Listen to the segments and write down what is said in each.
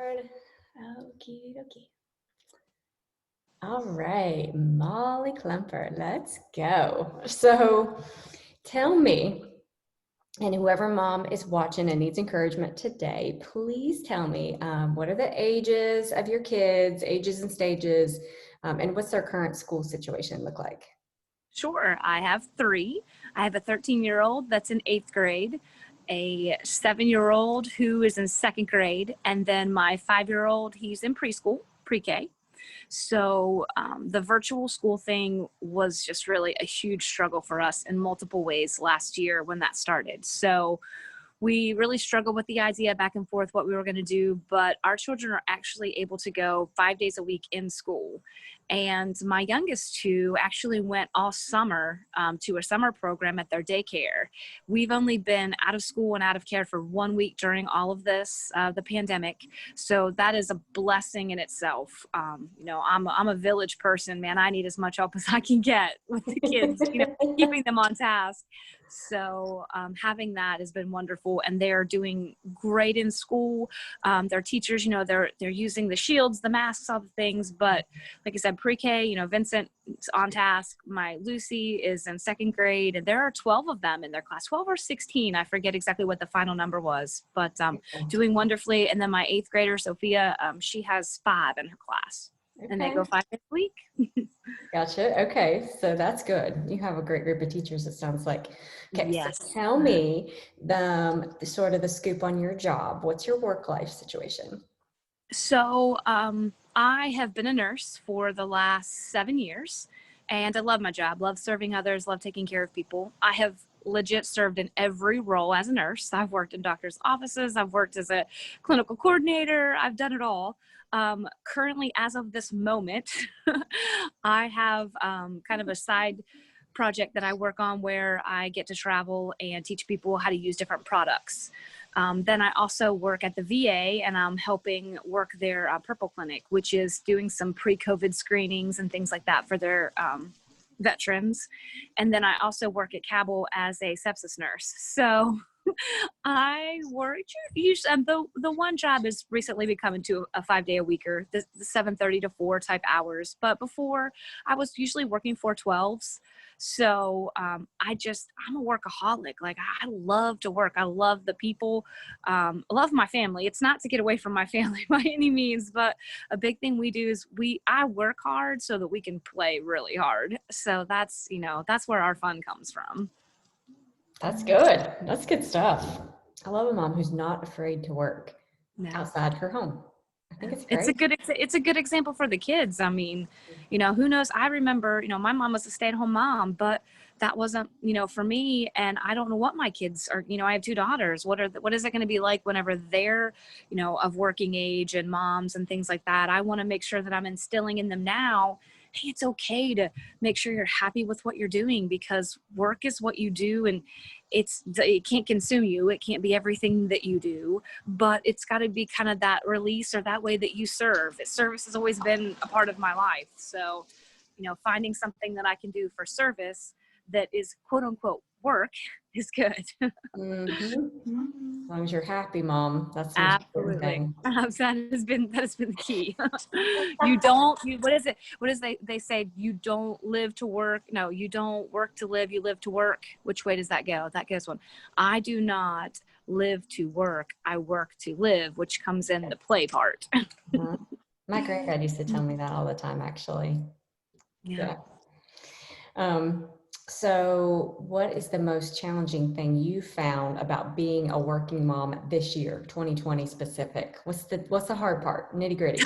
board. Okie dokie. All right, Molly Kluemper, let's go. So tell me, and whoever mom is watching and needs encouragement today, please tell me what are the ages of your kids, ages and stages, and what's their current school situation look like? Sure. I have three. I have a 13-year-old that's in 8th grade, a 7-year-old who is in 2nd grade, and then my 5-year-old, he's in preschool, pre-K. So the virtual school thing was just really a huge struggle for us in multiple ways last year when that started. So we really struggled with the idea back and forth what we were going to do, but our children are actually able to go 5 days a week in school. And my youngest two actually went all summer to a summer program at their daycare. We've only been out of school and out of care for 1 week during all of this, the pandemic. So that is a blessing in itself. I'm a village person, man. I need as much help as I can get with the kids, keeping them on task. So having that has been wonderful, and they're doing great in school. Their teachers, they're using the shields, the masks, all the things. But like I said, pre-K, Vincent is on task. My Lucy is in 2nd grade, and there are 12 of them in their class, 12 or 16. I forget exactly what the final number was, but doing wonderfully. And then my 8th grader, Sophia, she has 5 in her class. Okay. And they go 5 days a week. Gotcha. Okay. So that's good. You have a great group of teachers, it sounds like. Okay. Yes. So tell me the sort of the scoop on your job. What's your work-life situation? So I have been a nurse for the last 7 years, and I love my job, love serving others, love taking care of people. I have legit served in every role as a nurse. I've worked in doctors' offices. I've worked as a clinical coordinator. I've done it all. Currently, as of this moment, I have kind of a side project that I work on where I get to travel and teach people how to use different products. Then I also work at the VA, and I'm helping work their Purple Clinic, which is doing some pre-COVID screenings and things like that for their veterans. And then I also work at Cabell as a sepsis nurse. So I work usually, the one job has recently become into a 5-day-a-weeker, the 7:30 to 4 type hours. But before, I was usually working 4/12s. So I'm a workaholic. Like, I love to work. I love the people. I love my family. It's not to get away from my family by any means, but a big thing we do is I work hard so that we can play really hard. So that's where our fun comes from. That's good. That's good stuff. I love a mom who's not afraid to work outside her home. I think it's great. It's a good example for the kids. I mean, who knows? I remember, my mom was a stay-at-home mom, but that wasn't, for me. And I don't know what my kids are. I have 2 daughters. What is it going to be like whenever they're, of working age and moms and things like that? I want to make sure that I'm instilling in them now, hey, it's okay to make sure you're happy with what you're doing, because work is what you do, and it can't consume you. It can't be everything that you do, but it's got to be kind of that release, or that way that you serve. Service has always been a part of my life. So, finding something that I can do for service that is quote unquote work is good. Mm-hmm. As long as you're happy, mom, that's the most important thing. That has been the key. What is they say? You don't live to work. No, you don't work to live. You live to work. Which way does that go? That goes one. I do not live to work. I work to live, which comes in the play part. Mm-hmm. My granddad used to tell me that all the time, actually. Yeah. So what is the most challenging thing you found about being a working mom this year, 2020 specific? What's the hard part, nitty gritty?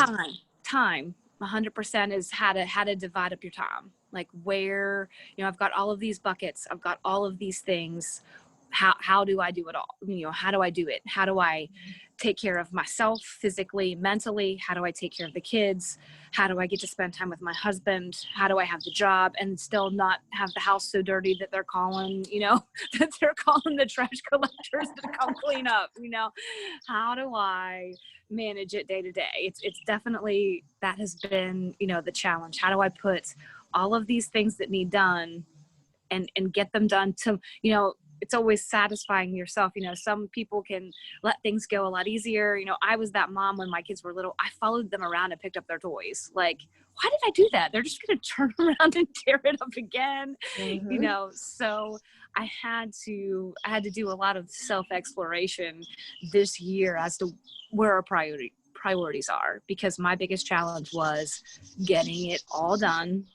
Time. 100% is how to divide up your time. Like, where, I've got all of these buckets. I've got all of these things. How do I do it all? How do I do it? How do I take care of myself physically, mentally? How do I take care of the kids? How do I get to spend time with my husband? How do I have the job and still not have the house so dirty that they're calling, that they're calling the trash collectors to come clean up? How do I manage it day to day? It's definitely, that has been, the challenge. How do I put all of these things that need done and get them done to, it's always satisfying yourself. Some people can let things go a lot easier. I was that mom when my kids were little. I followed them around and picked up their toys. Like, why did I do that? They're just going to turn around and tear it up again. Mm-hmm. So I had to do a lot of self-exploration this year as to where our priorities are, because my biggest challenge was getting it all done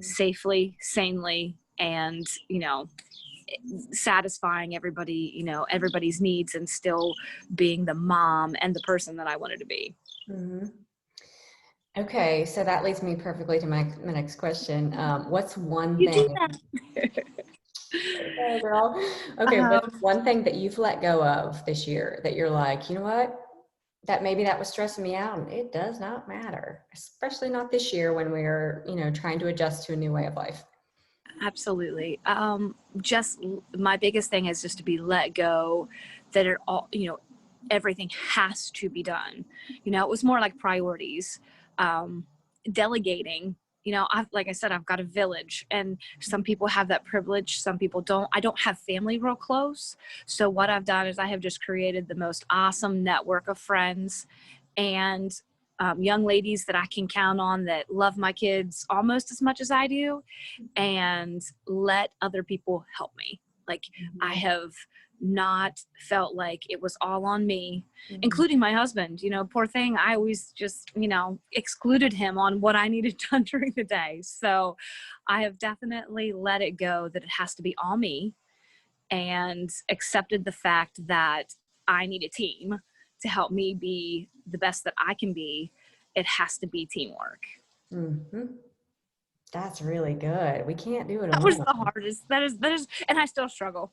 safely, sanely, and satisfying everybody's needs, and still being the mom and the person that I wanted to be. Mm-hmm. Okay, so that leads me perfectly to my next question. What's one You do thing? that. Okay, girl. Okay, what's um, one thing that you've let go of this year that you're like, you know what? That maybe that was stressing me out, and it does not matter, especially not this year when we're, trying to adjust to a new way of life. Absolutely. Just my biggest thing is just to be let go, that it all, everything has to be done. It was more like priorities, delegating. Like I said, I've got a village, and some people have that privilege. Some people don't. I don't have family real close. So what I've done is I have just created the most awesome network of friends and young ladies that I can count on, that love my kids almost as much as I do, and let other people help me. Like, I have not felt like it was all on me, Mhm. including my husband. Poor thing. I always just, excluded him on what I needed done during the day. So I have definitely let it go that it has to be all me, and accepted the fact that I need a team to help me be the best that I can be. It has to be teamwork. Mhm. That's really good. We can't do it That was alone. the hardest. That is, and I still struggle.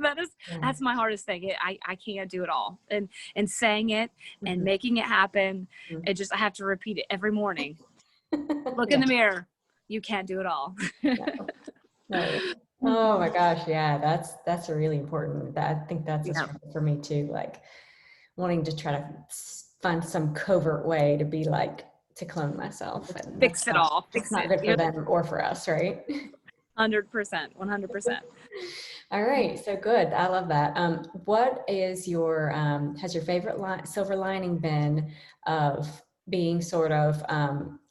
Yeah. That's my hardest thing. I can't do it all, and saying it and Mhm. making it happen. Mhm. I have to repeat it every morning. Look in Yeah. the mirror. You can't do it all. No. No. Oh my gosh, yeah, that's a really important. I think that's a Yeah, struggle for me too. Like wanting to try to find some covert way to be like to clone myself, and fix it all. that's Fix not it. good for You're them or for us, right? 100%. 100%. All right, so good. I love that. What is your has your favorite silver lining been of being sort of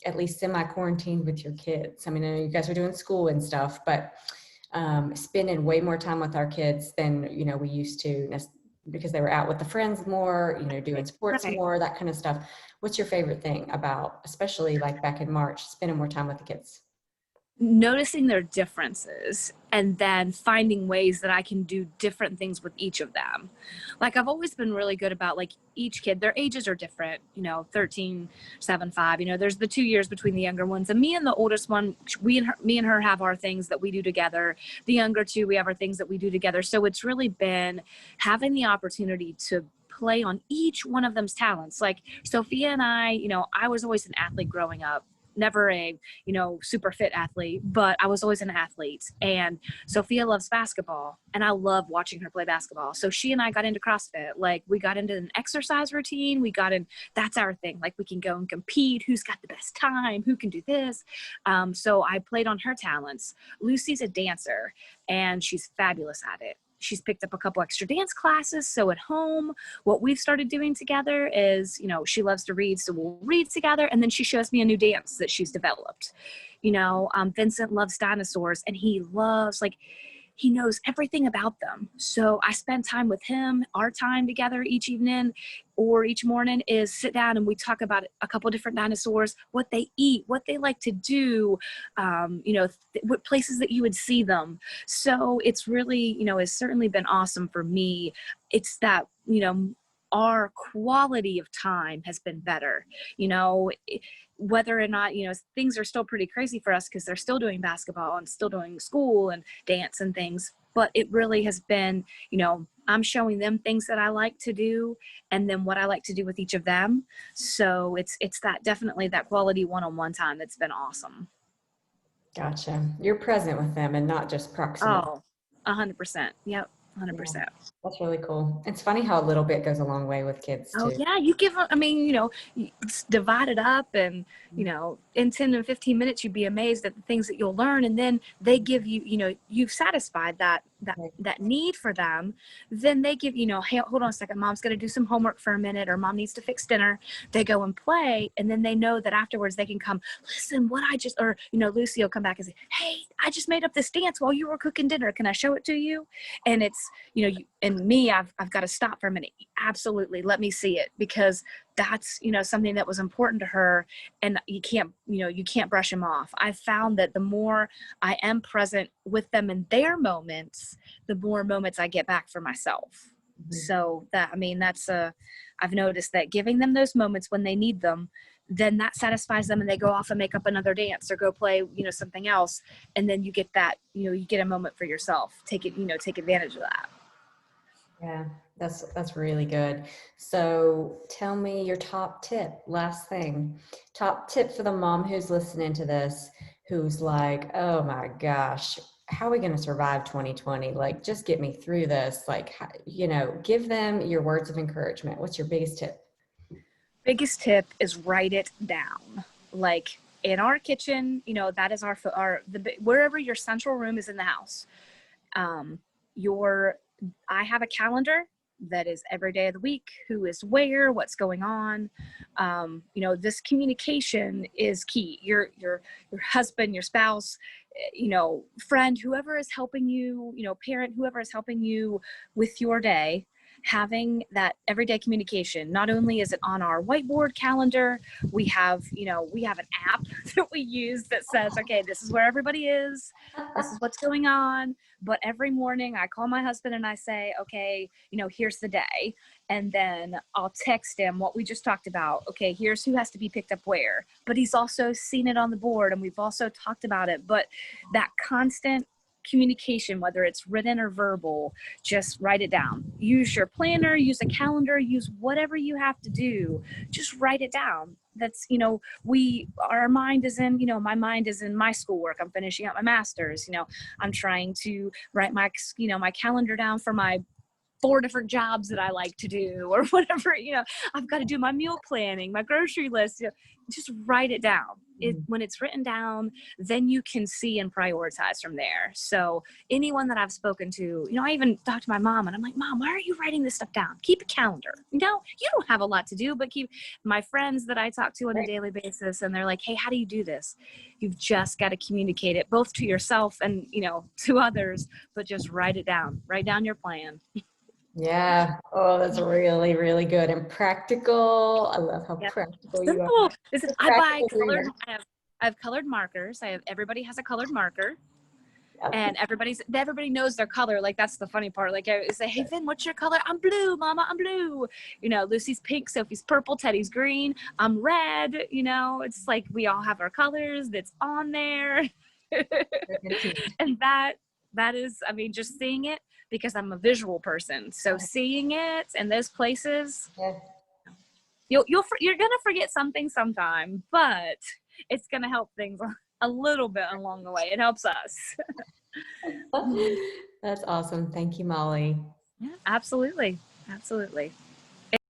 at least semi-quarantined with your kids? I mean, I know you guys are doing school and stuff, but spending way more time with our kids than we used to because they were out with the friends more, doing sports Right. more, that kind of stuff. What's your favorite thing about, especially like back in March, spending more time with the kids? Noticing their differences, and then finding ways that I can do different things with each of them. Like, I've always been really good about, like, each kid, their ages are different, 13, 7, 5. There's the 2 years between the younger ones, and me and the oldest one, me and her have our things that we do together. The younger two, we have our things that we do together. So it's really been having the opportunity to play on each one of them's talents. Like, Sophia and I was always an athlete growing up, never a super fit athlete, but I was always an athlete. And Sophia loves basketball, and I love watching her play basketball. So she and I got into CrossFit. Like, we got into an exercise routine. That's our thing. Like, we can go and compete. Who's got the best time? Who can do this? So I played on her talents. Lucy's a dancer, and she's fabulous at it. She's picked up a couple extra dance classes. So at home, what we've started doing together is, she loves to read. So we'll read together. And then she shows me a new dance that she's developed. Vincent loves dinosaurs, and he knows everything about them. So I spend time with him. Our time together each evening or each morning is sit down and we talk about a couple different dinosaurs, what they eat, what they like to do, what places that you would see them. So it's really, it's certainly been awesome for me. It's that, our quality of time has been better, whether or not, things are still pretty crazy for us because they're still doing basketball and still doing school and dance and things. But it really has been, I'm showing them things that I like to do, and then what I like to do with each of them. So it's that, definitely that quality one-on-one time that's been awesome. Gotcha. You're present with them and not just proximate. Oh, 100%. Yep. Yeah, 100%. that's really cool. It's funny how a little bit goes a long way with kids Oh too. yeah, you give them, I mean, it's divide it up and, in 10 and 15 minutes, you'd be amazed at the things that you'll learn. And then they give you, you've satisfied Right. that need for them. Then they give, hey, hold on a second, mom's going to do some homework for a minute, or mom needs to fix dinner. They go and play. And then they know that afterwards they can come, listen, or, Lucy will come back and say, hey, I just made up this dance while you were cooking dinner. Can I show it to you? And it's, I've got to stop for a minute. Absolutely. Let me see it, because that's, something that was important to her, and you can't brush them off. I found that the more I am present with them in their moments, the more moments I get back for myself. Mhm. So I've noticed that giving them those moments when they need them, then that satisfies them, and they go off and make up another dance or go play, something else. And then you get that, you get a moment for yourself. Take advantage of that. Yeah, that's really good. So tell me your top tip, last thing. Top tip for the mom who's listening to this, who's like, oh my gosh, how are we going to survive 2020? Like, just get me through this. Like, give them your words of encouragement. What's your biggest tip? Biggest tip is write it down. Like in our kitchen, that is wherever your central room is in the house. Um, your I have a calendar that is every day of the week, who is where, what's going on. This communication is key. Your husband, your spouse, friend, whoever is helping you, parent, whoever is helping you with your day, having that everyday communication. Not only is it on our whiteboard calendar, we have an app that we use that says, okay, this is where everybody is, this is what's going on. But every morning I call my husband and I say, okay, here's the day. And then I'll text him what we just talked about. Okay, here's who has to be picked up where. But he's also seen it on the board, and we've also talked about it. But that constant communication, whether it's written or verbal, just write it down. Use your planner, use a calendar, use whatever you have to do. Just write it down. That's, our mind is in, my mind is in my schoolwork. I'm finishing up my master's. I'm trying to write my calendar down for my 4 different jobs that I like to do, or whatever. I've got to do my meal planning, my grocery list. Just write it down. When it's written down, then you can see and prioritize from there. So anyone that I've spoken to, I even talked to my mom, and I'm like, Mom, why are you writing this stuff down? Keep a calendar. You don't have a lot to do, but keep. My friends that I talk to on a Right. daily basis, and they're like, hey, how do you do this? You've just got to communicate it both to yourself and, to others, but just write it down. Write down your plan. Yeah. Oh, that's really, really good and practical. I love how Yep. practical you are. Simple. Listen, The I buy practical colored. dreamer. I have colored markers. Everybody has a colored marker, Yep. and everybody knows their color. Like, that's the funny part. Like, I say, hey Finn, what's your color? I'm blue, Mama. I'm blue. Lucy's pink, Sophie's purple, Teddy's green. I'm red. It's like we all have our colors that's on there, They're good team. and that is, I mean, just seeing it, because I'm a visual person. So seeing it in those places, Yeah. you're gonna forget something sometime, but it's gonna help things a little bit along the way. It helps us. That's awesome. Thank you, Molly. Yeah, absolutely, absolutely.